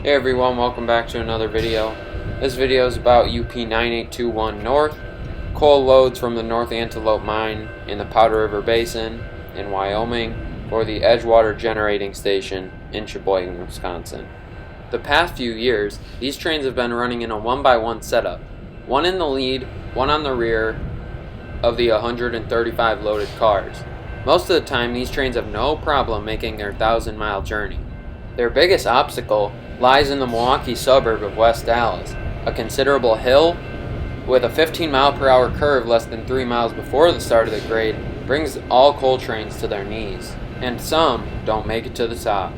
Hey everyone, welcome back to another video. This video is about UP 9821 North, coal loads from the North Antelope Mine in the Powder River Basin in Wyoming for the Edgewater Generating Station in Sheboygan, Wisconsin. The past few years, these trains have been running in a 1x1 setup, one in the lead, one on the rear of the 135 loaded cars. Most of the time, these trains have no problem making their 1,000-mile journey. Their biggest obstacle lies in the Milwaukee suburb of West Allis, a considerable hill with a 15-mile-per-hour curve less than 3 miles before the start of the grade brings all coal trains to their knees, and some don't make it to the top.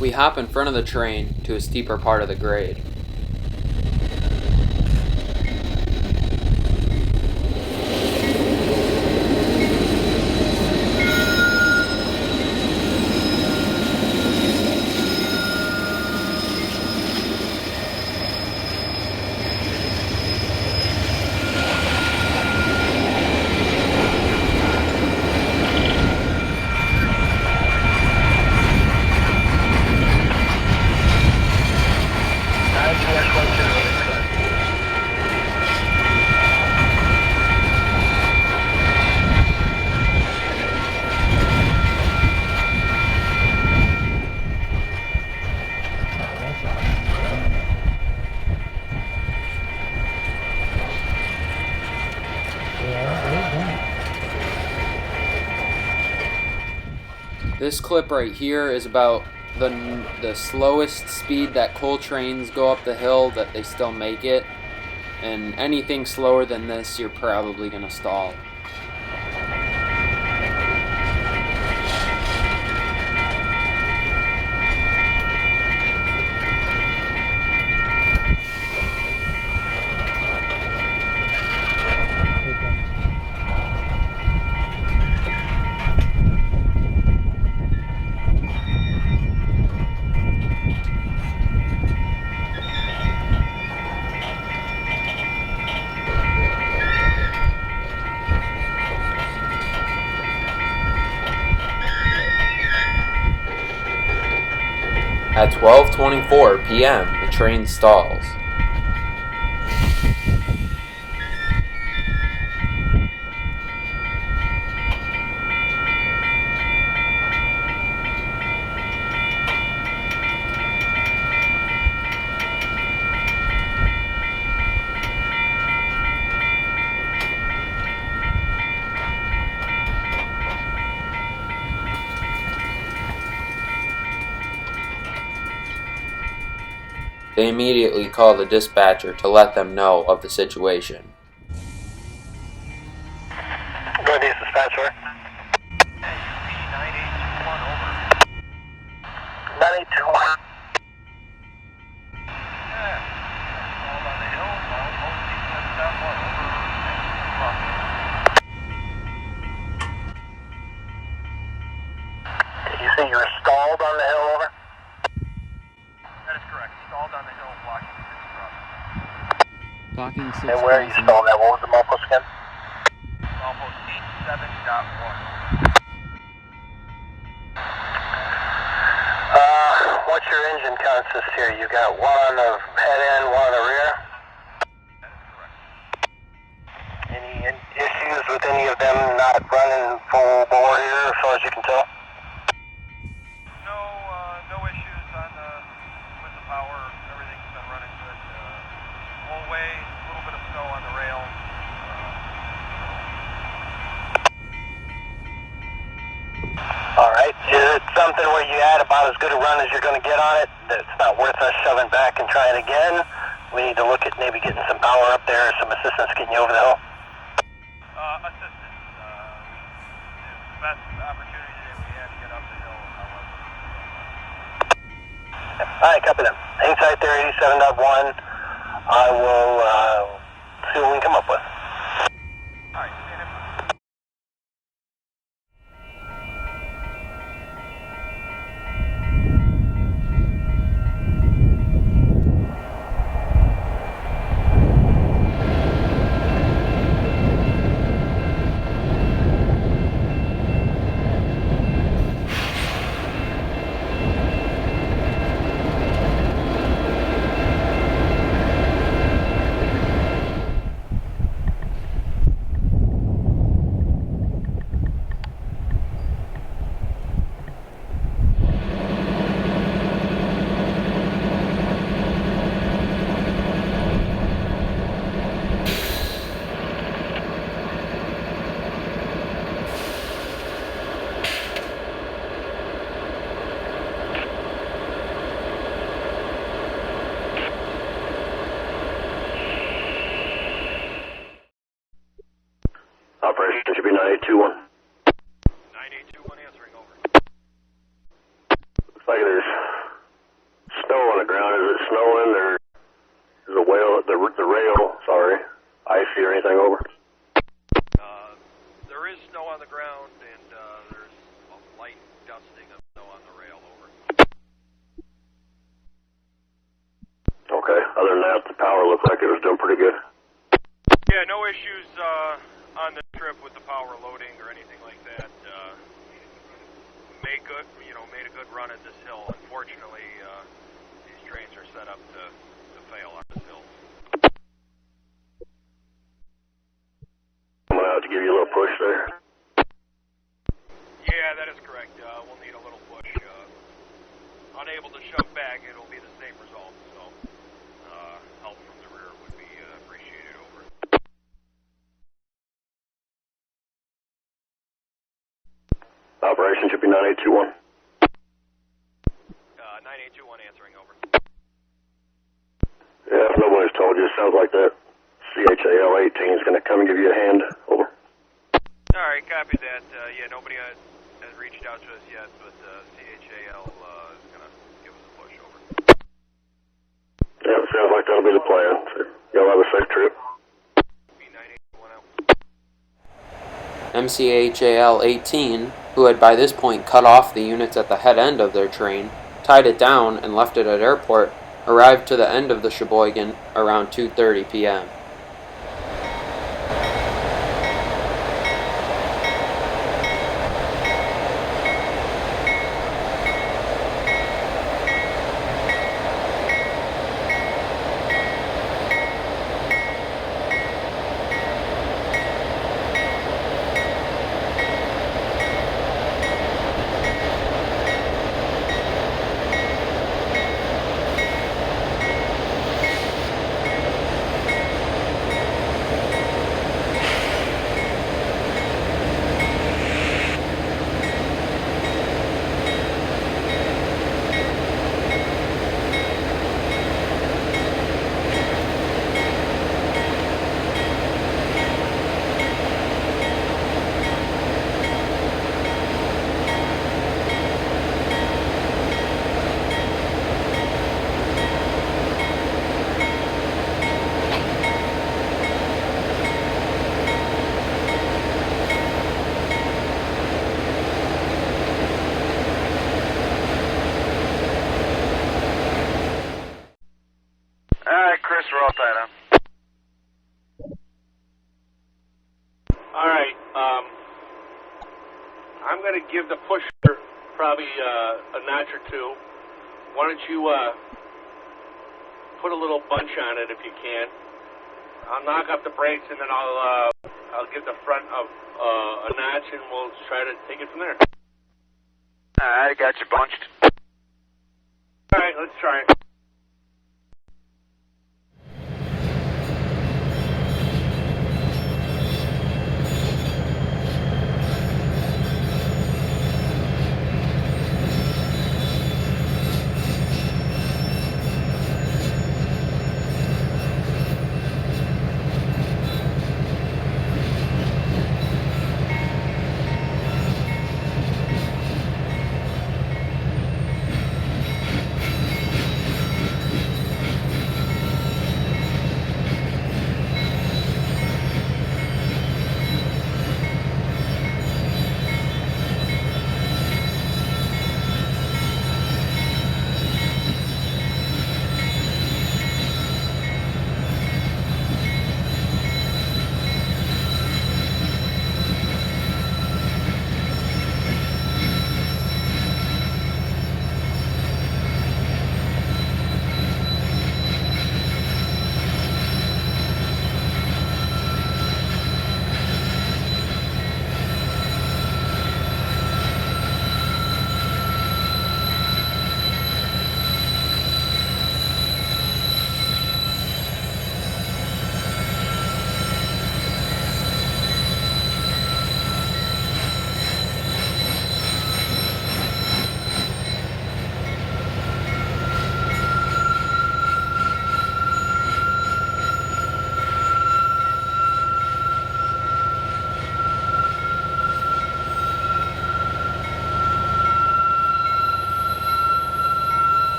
We hop in front of the train to a steeper part of the grade. This clip right here is about the slowest speed that coal trains go up the hill that they still make it, and anything slower than this you're probably going to stall. At 12:24 p.m., the train stalls. They immediately call the dispatcher to let them know of the situation. Go ahead, dispatcher. 9821. Did you say you were stalled on the hill, over? That is correct. Stalled on the hill, blocking 6 Blocking 6. And where are you stalled at? What was the milepost again? Milepost 87.1. what's your engine consist here? You got one on the head end, one on the rear? That is correct. Any issues with any of them not running full bore here, as far as you can tell? No issues with the power. Everything's been running good. Whole way, a little bit of snow on the rail. All right. Is it something where you had about as good a run as you're going to get on it? It's not worth us shoving back and trying again. We need to look at maybe getting some power up there, some assistance getting you over the hill. Assistance. The best opportunity that we had to get up the hill, however. All right, copy them. Hang tight there, 87.1. I will see what we can come up with. All right, stand in. Operation should be 9821. 9821 answering over. Looks like there's snow on the ground. Is it snowing? There's a the rail, icy or anything over? There is snow on the ground, and there's a light dusting of snow on the rail over. Okay. Other than that, the power looked like it was doing pretty good. Yeah, no issues on the trip with the power loading or anything like that. Made a good run at this hill. Unfortunately, these trains are set up to fail on this hill. Coming out to give you a little push there. Yeah, that is correct. We'll need a little push. Unable to shove back, it'll be the same result. So, help from the rear would be appreciated over. Operation should be 9821. 9821 answering over. Yeah, if nobody's told you, it sounds like that CHAL 18 is going to come and give you a hand. Over. All right, copy that. Yeah, nobody has reached out to us yet, but CHAL is going to give us a push over. Yeah, it sounds like that'll be the plan. So y'all have a safe trip. B9821 out. MCHAL 18, who had by this point cut off the units at the head end of their train, tied it down and left it at airport, arrived to the end of the Sheboygan around 2:30 p.m. We're all tied up. All right. I'm going to give the pusher probably a notch or two. why don't you put a little bunch on it if you can. I'll knock up the brakes and then I'll get the front of a notch and we'll try to take it from there. I got you bunched. All right, let's try it.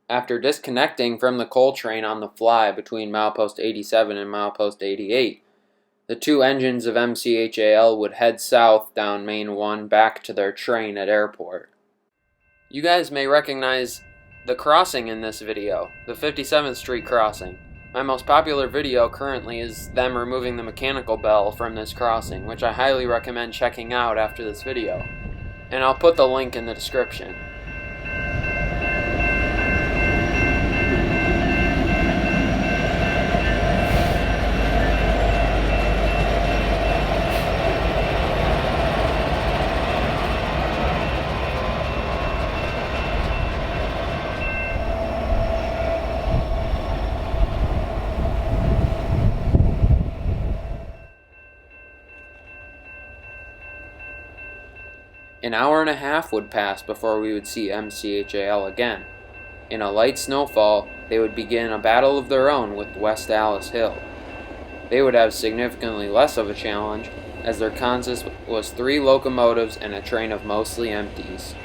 After disconnecting from the coal train on the fly between milepost 87 and milepost 88, the two engines of MCHAL would head south down Main 1 back to their train at airport. You guys may recognize the crossing in this video, the 57th Street crossing. My most popular video currently is them removing the mechanical bell from this crossing, which I highly recommend checking out after this video. And I'll put the link in the description. An hour and a half would pass before we would see MCHAL again. In a light snowfall, they would begin a battle of their own with West Allis Hill. They would have significantly less of a challenge, as their consist was 3 locomotives and a train of mostly empties.